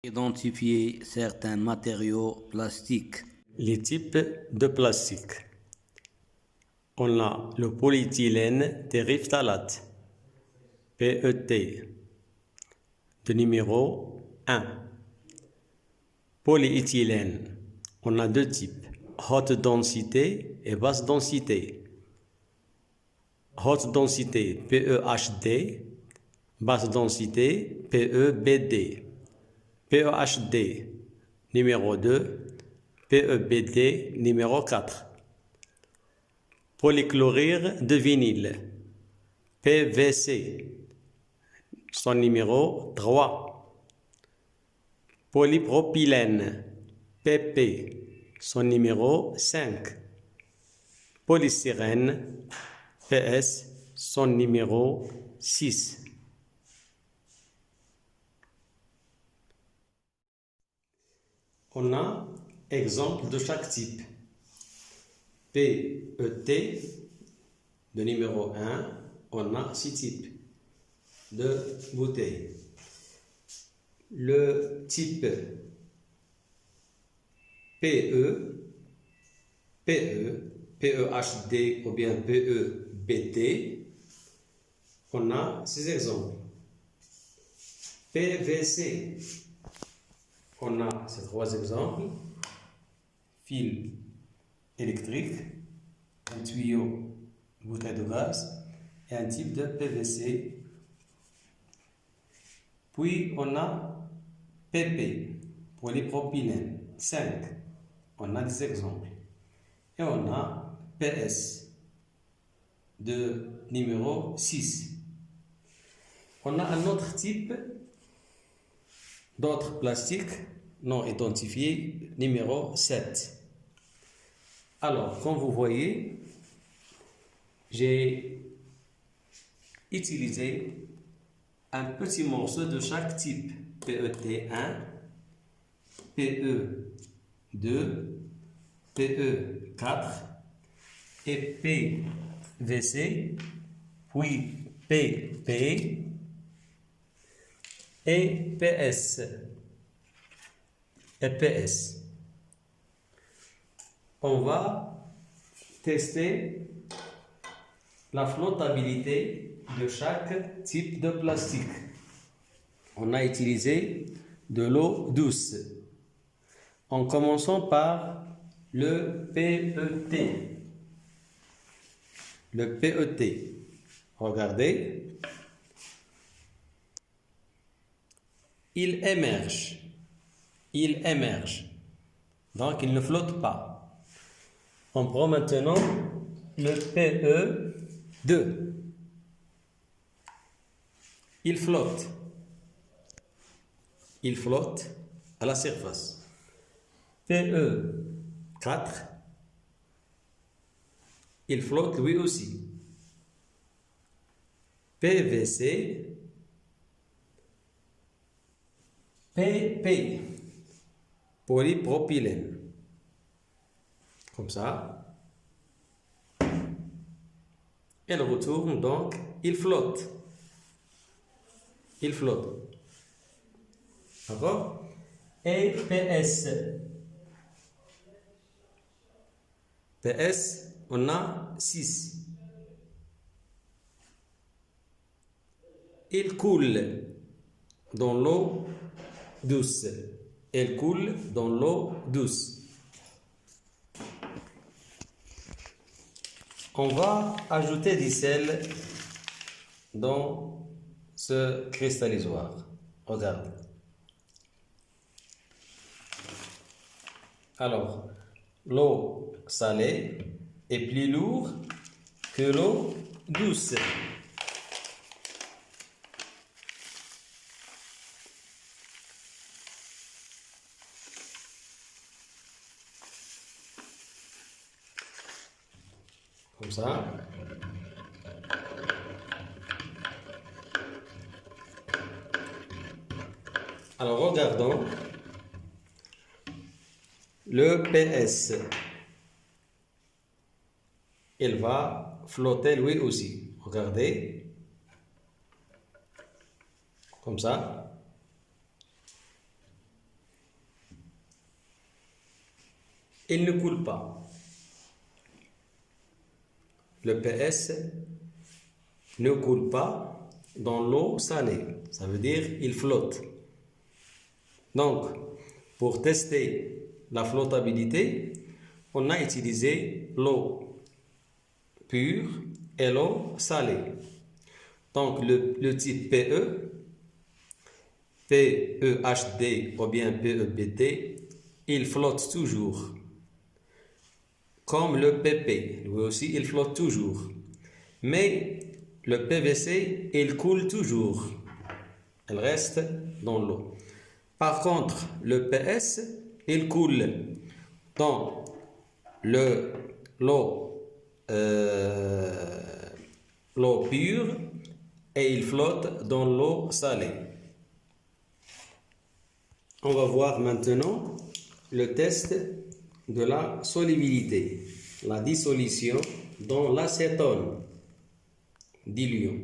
Identifier certains matériaux plastiques. Les types de plastique. On a le polyéthylène terephthalate, PET, de numéro 1. Polyéthylène, on a deux types, haute densité et basse densité. Haute densité, PEHD, basse densité, PEBD. PEHD numéro 2, PEBD numéro 4. Polychlorure de vinyle, PVC, son numéro 3. Polypropylène, PP, son numéro 5. Polystyrène, PS, son numéro 6. On a exemple de chaque type. PET, de numéro 1, on a 6 types de bouteilles. Le type PE, PEHD ou bien PEBT, on a 6 exemples. PVC, on a ces 3 exemples, fil électrique, un tuyau, bouteille de gaz et un type de PVC. Puis on a PP, polypropylène, 5, on a des exemples. Et on a PS, de numéro 6. On a un autre type d'autres plastiques non identifiés, numéro 7. Alors, comme vous voyez, j'ai utilisé un petit morceau de chaque type. PET1, PE2, PE4 et PVC, puis PP et PS. EPS. On va tester la flottabilité de chaque type de plastique. On a utilisé de l'eau douce. En commençant par le PET. Le PET. Regardez. Il émerge. Il émerge. Donc, il ne flotte pas. On prend maintenant le PE2. Il flotte. Il flotte à la surface. PE4. Il flotte lui aussi. PVC. PP. Polypropylène. Comme ça. Elle retourne donc, il flotte. Il flotte. D'accord? Et PS. PS, on a 6. Il coule dans l'eau douce. Elle coule dans l'eau douce. On va ajouter du sel dans ce cristallisoire. Regarde. Alors, l'eau salée est plus lourde que l'eau douce. Comme ça. Alors, regardons le PS. Il va flotter lui aussi. Regardez. Comme ça. il ne coule pas. Le PS ne coule pas dans l'eau salée. Ça veut dire il flotte. Donc, pour tester la flottabilité, on a utilisé l'eau pure et l'eau salée. Donc, le type PE, PEHD ou bien PEBD, il flotte toujours. Comme le PP, lui aussi, il flotte toujours. Mais le PVC, il coule toujours. Il reste dans l'eau. Par contre, le PS, il coule dans l'eau pure et il flotte dans l'eau salée. On va voir maintenant le test de la solubilité, la dissolution dans l'acétone diluant.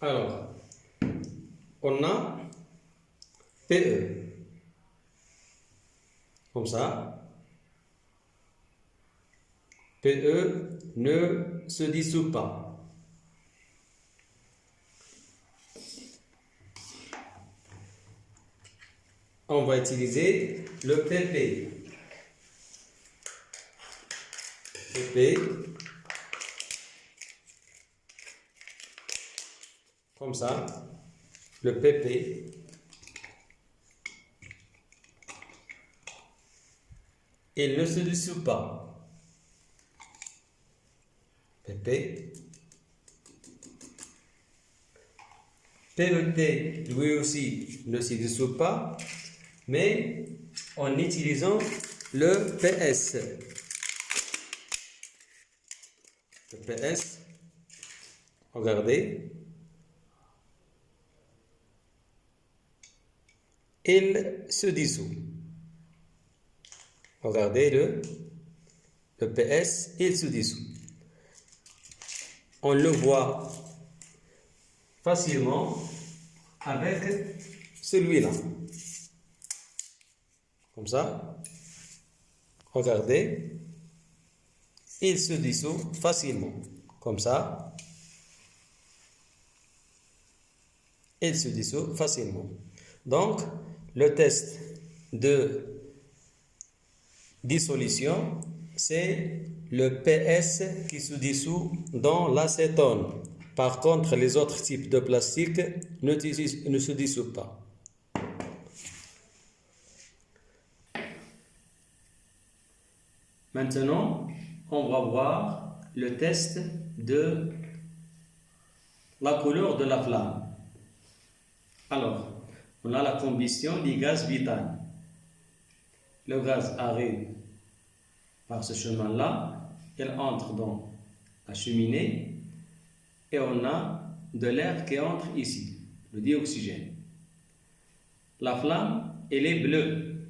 Alors, on a PE, comme ça. PE ne se dissout pas. On va utiliser le PP. PP, comme ça, le PP, il ne se dissout pas. PP, PET, lui aussi, ne se dissout pas, mais en utilisant le PS. Le PS, regardez, il se dissout. Regardez le PS, il se dissout. On le voit facilement avec celui-là. Comme ça, regardez, il se dissout facilement. Comme ça, il se dissout facilement. Donc, le test de dissolution, c'est le PS qui se dissout dans l'acétone. Par contre, les autres types de plastique ne se dissoutent pas. Maintenant, on va voir le test de la couleur de la flamme. Alors, on a la combustion du gaz vital. Le gaz arrive par ce chemin-là, il entre dans la cheminée et on a de l'air qui entre ici, le dioxygène. La flamme, elle est bleue.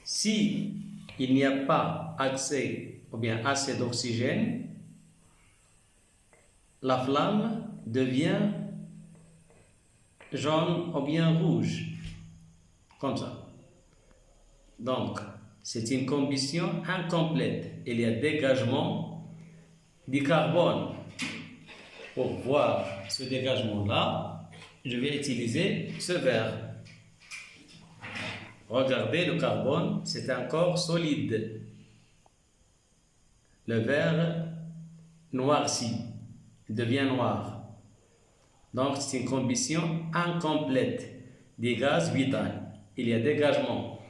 Si il n'y a pas accès ou bien assez d'oxygène, la flamme devient jaune ou bien rouge, comme ça. Donc, c'est une combustion incomplète. Il y a dégagement du carbone. Pour voir ce dégagement-là, je vais utiliser ce verre. Regardez, le carbone, c'est un corps solide. Le verre noircit, il devient noir. Donc, c'est une combustion incomplète des gaz vitaux. Il y a dégagement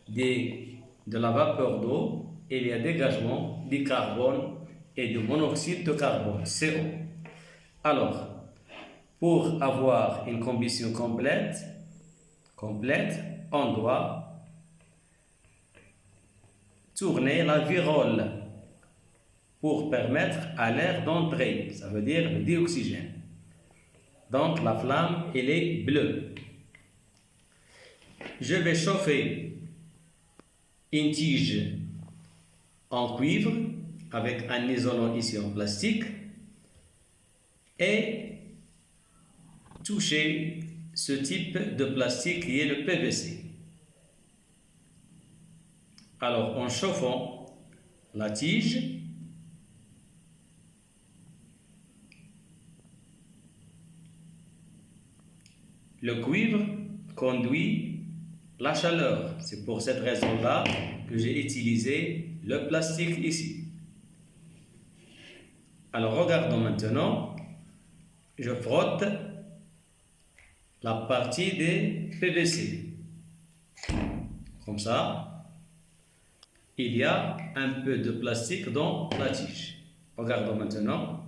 de la vapeur d'eau, et il y a dégagement du carbone et du monoxyde de carbone, CO. Alors, pour avoir une combustion complète, on doit tourner la virole pour permettre à l'air d'entrer, ça veut dire le dioxygène. Donc la flamme, elle est bleue. Je vais chauffer une tige en cuivre avec un isolant ici en plastique et toucher ce type de plastique qui est le PVC. Alors, en chauffant la tige, le cuivre conduit la chaleur. C'est pour cette raison-là que j'ai utilisé le plastique ici. Alors, regardons maintenant. Je frotte la partie des PVC. Comme ça. Il y a un peu de plastique dans la tige. Regardons maintenant.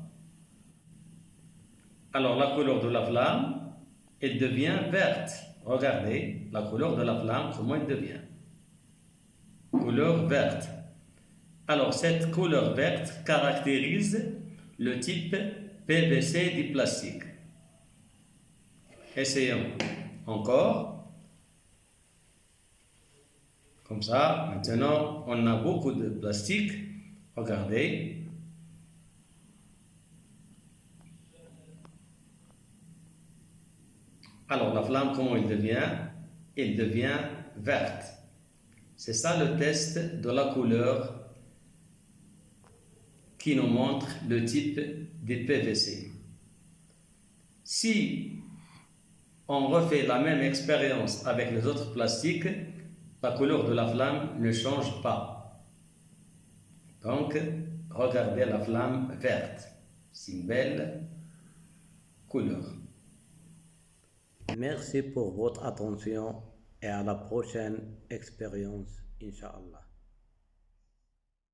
Alors, la couleur de la flamme, elle devient verte. Regardez la couleur de la flamme, comment elle devient. Couleur verte. Alors, cette couleur verte caractérise le type PVC du plastique. Essayons encore. Comme ça, maintenant, on a beaucoup de plastique. Regardez. Alors, la flamme, comment elle devient? Elle devient verte. C'est ça le test de la couleur qui nous montre le type des PVC. Si on refait la même expérience avec les autres plastiques, la couleur de la flamme ne change pas. Donc, regardez la flamme verte. C'est une belle couleur. Merci pour votre attention et à la prochaine expérience, Inch'Allah.